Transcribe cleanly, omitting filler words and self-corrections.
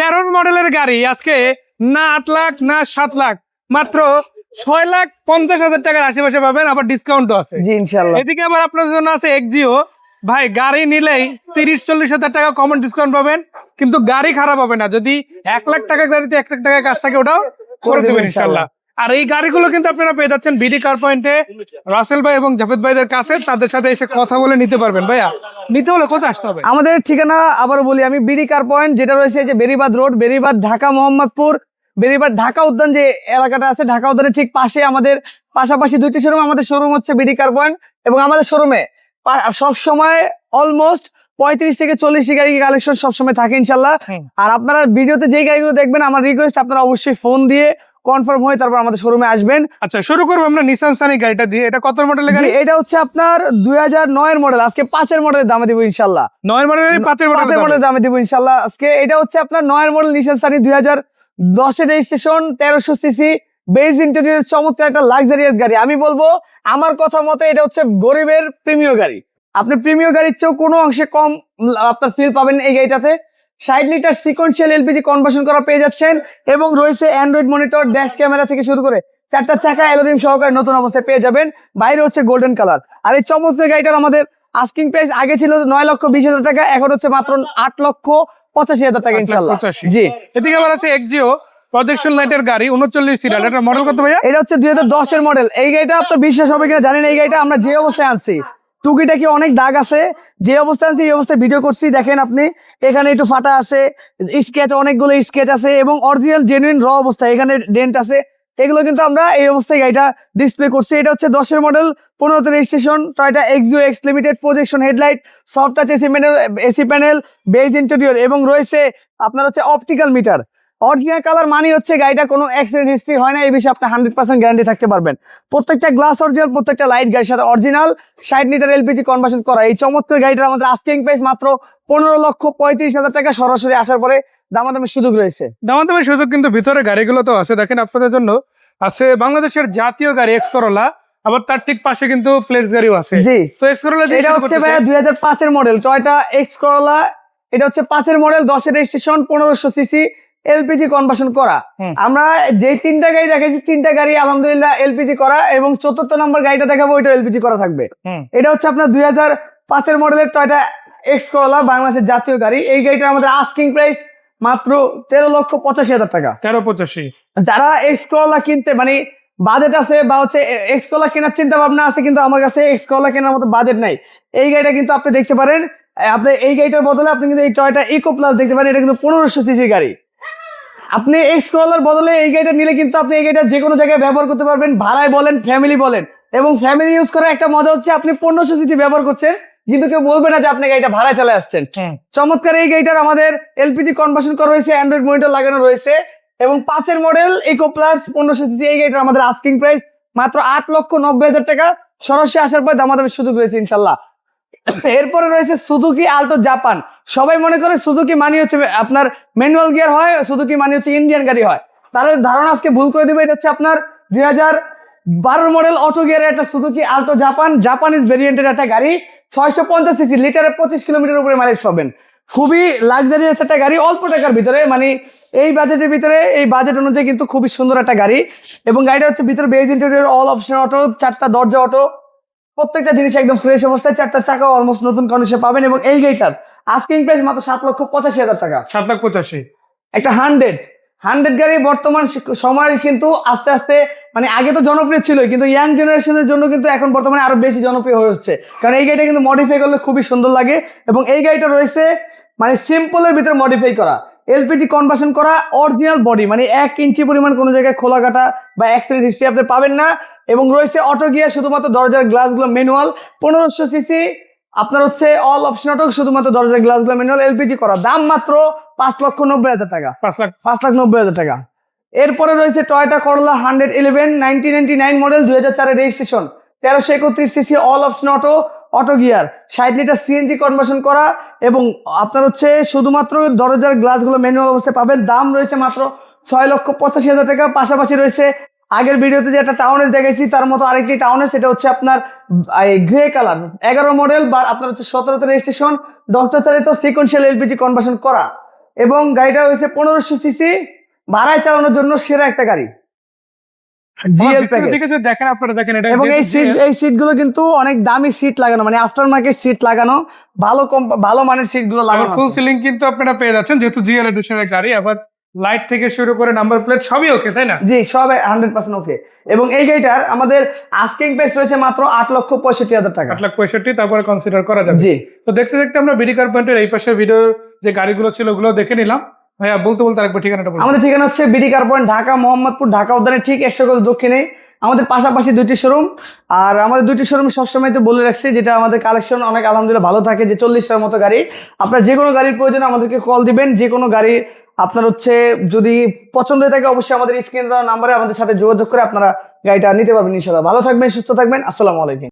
13 মডেলের গাড়ি আজকে না 8 লাখ না 7 লাখ, মাত্র 6,50,000 টাকার আশেপাশে পাবেন, আবার ডিসকাউন্টও আছে। জি ইনশাআল্লাহ। এদিকে আবার আপনাদের জন্য আছে এক্সিও। ভাই গাড়ি নিলেই 30-40 হাজার টাকা কমন ডিসকাউন্ট পাবেন, কিন্তু গাড়ি খারাপ হবে না। যদি 1 লাখ টাকা গাড়িতে 1 লাখ টাকা কাজ থাকে, ওটাও করে দেবেন ইনশাআল্লাহ। আর এই গাড়িগুলো কিন্তু আপনারা পেয়ে যাচ্ছেন বিডি কার পয়েন্টে, রাসেল ভাই এবং জাভেদ ভাইদের কাছে। তাদের সাথে এসে কথা বলে নিতে পারবেন। ভাইয়া নিতে হলে কোথায় আসতে হবে? আমাদের ঠিকানা আবার বলি আমি, বিডি কার পয়েন্ট, যেটা রয়েছে যে বেরিবাদ রোড, বেরিবাদ ঢাকা মোহাম্মদপুর, বেরিবাদ ঢাকা উদ্যান যে এলাকাটা আছে, ঢাকা উদ্যানের ঠিক পাশে আমাদের পাশাপাশি দুইটি শোরুম। আমাদের শোরুম হচ্ছে বিডি কার পয়েন্ট, এবং আমাদের শোরুমে সব সময় অলমোস্ট 35 থেকে 40 গাড়ি কালেকশন সবসময় থাকে ইনশাল্লাহ। আর আপনারা ভিডিওতে যে গাড়িগুলো দেখবেন, আমার রিকোয়েস্ট আপনারা অবশ্যই ফোন দিয়ে কনফার্ম হয়ে তারপর আমাদের শোরুমে আসবেন। আচ্ছা, শুরু করবো আমরা নিসান সানি গাড়িটা দিয়ে। এটা কত মডেলের গাড়ি? এটা হচ্ছে আপনার 2009 এর মডেল। আজকে 5 এর মডেলের দামে দিব ইনশাল্লাহ। 9 মডেলের 5 এর মডেলের দামে দিব ইনশাল্লাহ আজকে। এটা হচ্ছে আপনার 9 এর মডেল নিসান সানি 2010 এর রেজিস্ট্রেশন, 1300 সিসি, বেজ ইন্টেরিয়র, চমৎকার একটা লাক্সারিয়াস গাড়ি। আমি বলবো আমার কথা মতে এটা হচ্ছে গরিবের প্রিমিয় গাড়ি। আপনি প্রিমিয় গাড়ির চেয়েও কোনো অংশে কম আপনার ফিল পাবেন এই গাড়িটাতে। 60 লিটার সিকোয়েন্সিয়াল এলপিজি কনভার্সন করা পেয়ে যাচ্ছেন, এবং রয়েছে অ্যান্ড্রয়েড মনিটর, ড্যাশ ক্যামেরা থেকে শুরু করে 4টা চাকা অ্যালুমিনিয়াম সহকারে নতুন অবস্থায় পেয়ে যাবেন। বাইরে হচ্ছে গোল্ডেন কালার। আর এই চমৎকার গাড়িটার আমাদের আস্কিং প্রাইস আগে ছিল 9,20,000 টাকা, এখন হচ্ছে মাত্র 8,85,000 টাকা ইনশাআল্লাহ। জি, এদিকে আবার আছে এক্সিও প্রজেকশন লাইটের গাড়ি, 39 সিরিয়াল। এটা মডেল কত ভাইয়া? এটা হচ্ছে 2010 এর মডেল। এই গাড়িটা আপনার বিশ্বাস হবে কিনা জানেন, এই গাড়িটা আমরা যে অবস্থায় আনছি, টুকিটা কি অনেক দাগ আছে, যে অবস্থায় আনছি এই অবস্থায় ভিডিও করছি, দেখেন আপনি এখানে একটু ফাটা আছে, স্কেচ অনেকগুলো স্কেচ আছে, এবং অরিজিনাল জেনুইন র অবস্থায় এখানে ডেন্ট আছে। এগুলো কিন্তু আমরা এই অবস্থায় গাড়িটা ডিসপ্লে করছি। এটা হচ্ছে 10 এর model, 15 registration, Toyota Axio x limited, projection headlight, soft touch AC panel, beige interior, এবং রয়েছে আপনার হচ্ছে অপটিক্যাল মিটার। অরিজিনাল কালার মানে হচ্ছে গাড়িটা কোনো অ্যাক্সিডেন্ট হিস্ট্রি হয় না, এই বিষয়ে আপনি 100% গ্যারান্টি থাকতে পারবেন। প্রত্যেকটা গ্লাস অরিজিনাল, প্রত্যেকটা লাইট গাড়ির সাথে অরিজিনাল, 60 লিটার এলপিজি কনভার্সন করা। এই চমৎকার গাড়িটার আমাদের আস্কিং প্রাইস মাত্র 15,35,000 টাকা। সরাসরি আসার পরে দামাদামের সুযোগ রয়েছে। দামাদামের সুযোগ কিন্তু ভিতরে গাড়িগুলো তো আছে। দেখেন আপনাদের জন্য আছে বাংলাদেশের জাতীয় গাড়ি এক্স করোলা, আবার তার ঠিক পাশে কিন্তু প্লেস গাড়িও আছে। জি, তো এক্স করোলা এটা হচ্ছে ভাইয়া 2005 এর মডেল টয়োটা এক্স করোলা। এটা হচ্ছে 5 এর মডেল, 10 এর রেজিস্ট্রেশন, 1500 সিসি, এলপিজি কনভার্সন করা। আমরা যে 3টা গাড়ি দেখাইছি, 3টা গাড়ি আলহামদুলিল্লাহ এলপিজি করা, এবং 4র্থ নম্বর গাড়িটা দেখাবো ওইটা এলপিজি করা থাকবে। এটা হচ্ছে আপনার 2005 এর মডেলের টয়োটা এক্স করোলা, বাংলাদেশের জাতীয় গাড়ি। এই গাড়িটার আমাদের আস্কিং প্রাইস মাত্র 13,85,000 টাকা। 13,85,000। যারা এক্স করোলা কিনতে মানে বাজেট আছে, বা হচ্ছে এক্স করোলা কেনার চিন্তা ভাবনা আছে, কিন্তু আমার কাছে এক্স করোলা কেনার মতো বাজেট নাই, এই গাড়িটা কিন্তু আপনি দেখতে পারেন। আপনি এই গাড়িটার বদলে আপনি কিন্তু এই টয়োটা ইকো প্লাস দেখতে পারেন। এটা কিন্তু 1500 সিসি গাড়ি। আপনি এক্স করোলার বদলে এই গাড়িটা নিলে কিন্তু আপনি এই গাড়িটা যে কোনো জায়গায় ব্যবহার করতে পারবেন, ভাড়ায় বলেন, ফ্যামিলি বলেন। এবং ফ্যামিলি ইউজ করার একটা মজা হচ্ছে আপনি 1500 সিসি ব্যবহার করছেন, কিন্তু কেউ বলবে না যে আপনি গাড়িটা ভাড়ায় চলে আসছেন। চমৎকার এই গাড়িটার আমাদের এলপিজি কনভার্সন করা হয়েছে, অ্যান্ড্রয়েড মনিটর লাগানো রয়েছে, এবং 5 এর মডেল ইকো প্লাস 1500 সিসি। এই গাড়িটার আমাদের আস্কিং প্রাইস মাত্র 8,90,000 টাকা। সরাসরি আসার পর দামাদামের সুযোগ রয়েছে ইনশাল্লাহ। এরপরে রয়েছে সুজুকি আল্টো জাপান। সবাই মনে করে সুজুকি মানি হচ্ছে আপনার ম্যানুয়াল গিয়ার হয়, সুজুকি মানি হচ্ছে ইন্ডিয়ান গাড়ি হয়। তাদের ধারণা আজকে ভুল করে দিবে। এটা হচ্ছে আপনার 2012 মডেল অটো গিয়ারের একটা সুজুকি আল্টো জাপান, জাপানিজ ভেরিয়েন্টের একটা গাড়ি, 650 সিসি, লিটারে 25 কিলোমিটার উপরে মাইলেজ পাবেন। খুবই লাক্সারিয়াস একটা গাড়ি, অল্প টাকার ভিতরে, মানে এই বাজেটের ভিতরে, এই বাজেট অনুযায়ী কিন্তু খুবই সুন্দর একটা গাড়ি। এবং গাড়িটা হচ্ছে ভিতরে beige interior, all option auto, 4টা দরজা অটো, প্রত্যেকটা জিনিস একদম ফ্রেশ অবস্থায়, 4টা চাকা অলমোস্ট নতুন কন্ডিশনে পাবেন। এবং এই গাড়িটার আস্কিং প্রাইস মাত্র 7,85,000 টাকা। 7,85,000। একটা হান্ড্রেড গাড়ি বর্তমান সময় কিন্তু আস্তে আস্তে, মানে আগে তো জনপ্রিয় ছিল, কিন্তু ইয়াং জেনারেশনের জন্য কিন্তু এখন বর্তমানে আরো বেশি জনপ্রিয় হয়ে হচ্ছে, কারণ এই গাড়িটা কিন্তু মডিফাই করলে খুবই সুন্দর লাগে। এবং এই গাড়িটা রয়েছে মানে সিম্পলের ভিতরে মডিফাই করা, এলপিজি কনভার্সন করা, অরিজিনাল বডি, মানে 1 ইঞ্চি পরিমাণ কোনো জায়গায় খোলা কাটা বা অ্যাক্সিডেন্ট হিস্ট্রি আপনি পাবেন না। এবং রয়েছে অটো গিয়ার, শুধুমাত্র দরজার গ্লাসগুলো ম্যানুয়াল, 1500 সিসি, আপনার হচ্ছে অল অপশন অটো, শুধুমাত্র দরজার গ্লাসগুলো ম্যানুয়াল, এলপিজি করা। দাম মাত্র 5,90,000 টাকা। 5,90,000 টাকা। এরপরে রয়েছে টয়োটা করোলা 111 1999 মডেল, 2004 এর registration, 1331 CC, all option auto, auto gear, 60 litre CNG conversion করা, এবং আপনার হচ্ছে শুধুমাত্র দরজার গ্লাসগুলো ম্যানুয়াল অবস্থায় পাবেন। দাম রয়েছে মাত্র 6,85,000 টাকা। পাশাপাশি রয়েছে আগের ভিডিওতে যে একটা টাউনের দেখাইছি তার মতো আরেকটি টাউনের, সেটা হচ্ছে আপনার গ্রে কালার, 11 মডেল, বা আপনার হচ্ছে 17 রেজিস্ট্রেশন, ডক্টর চালিত সিকোয়েন্সিয়াল এলপিজি কনভার্সন করা। এবং গাড়িটা হয়েছে 1500 সিসি, ভাড়ায় চালানোর জন্য সেরা একটা গাড়ি। জিএল প্যাকেজ ঠিক আছে, দেখেন আপনারা দেখেন এটা এবং এই সিট গুলো কিন্তু অনেক দামি সিট লাগানো, মানে আফটার মার্কেট সিট লাগানো, ভালো মানের সিট গুলো লাগানো ফুল আছে। সিলিং কিন্তু আপনারা পেয়ে যাচ্ছেন, যেহেতু জিএল এডিশনের গাড়ি। আবার লাইট থেকে শুরু করে নাম্বার প্লেট সবই ওকে, তাই না? জি, সব 100% ওকে। এবং এই গাড়িটার আমাদের আস্কিং প্রাইস রয়েছে মাত্র 8,65,000 টাকা। 8,65,000, তারপরে কনসিডার করা যাবে। জি। তো দেখতে দেখতে আমরা বিডি কার পয়েন্টের এই পাশের ভিডিও যে গাড়িগুলো ছিল ওগুলো দেখে নিলাম। ভাইয়া বলতে আরেকবার ঠিকানাটা বলুন। আমাদের ঠিকানা হচ্ছে BD car point, Dhaka Mohammadpur, Dhaka উদ্যানের ঠিক 100 গজ দক্ষিণে। আমাদের পাশাপাশি 2টি শোরুম, আর আমাদের 2টি শোরুম সবসময় তো বলে রাখছি, যেটা আমাদের কালেকশন অনেক আলহামদুলিল্লাহ ভালো থাকে, যে 40টার মতো গাড়ি। আপনার যে কোনো গাড়ির প্রয়োজনে আমাদেরকে কল দিবেন, যে কোনো গাড়ি আপনার হচ্ছে যদি পছন্দ হয়ে থাকে অবশ্যই আমাদের স্ক্রিনে দেওয়া নাম্বারে আমাদের সাথে যোগাযোগ করে আপনারা গাড়িটা নিতে পারবেন ইনশাআল্লাহ। ভালো থাকবেন, সুস্থ থাকবেন, আসসালামু আলাইকুম।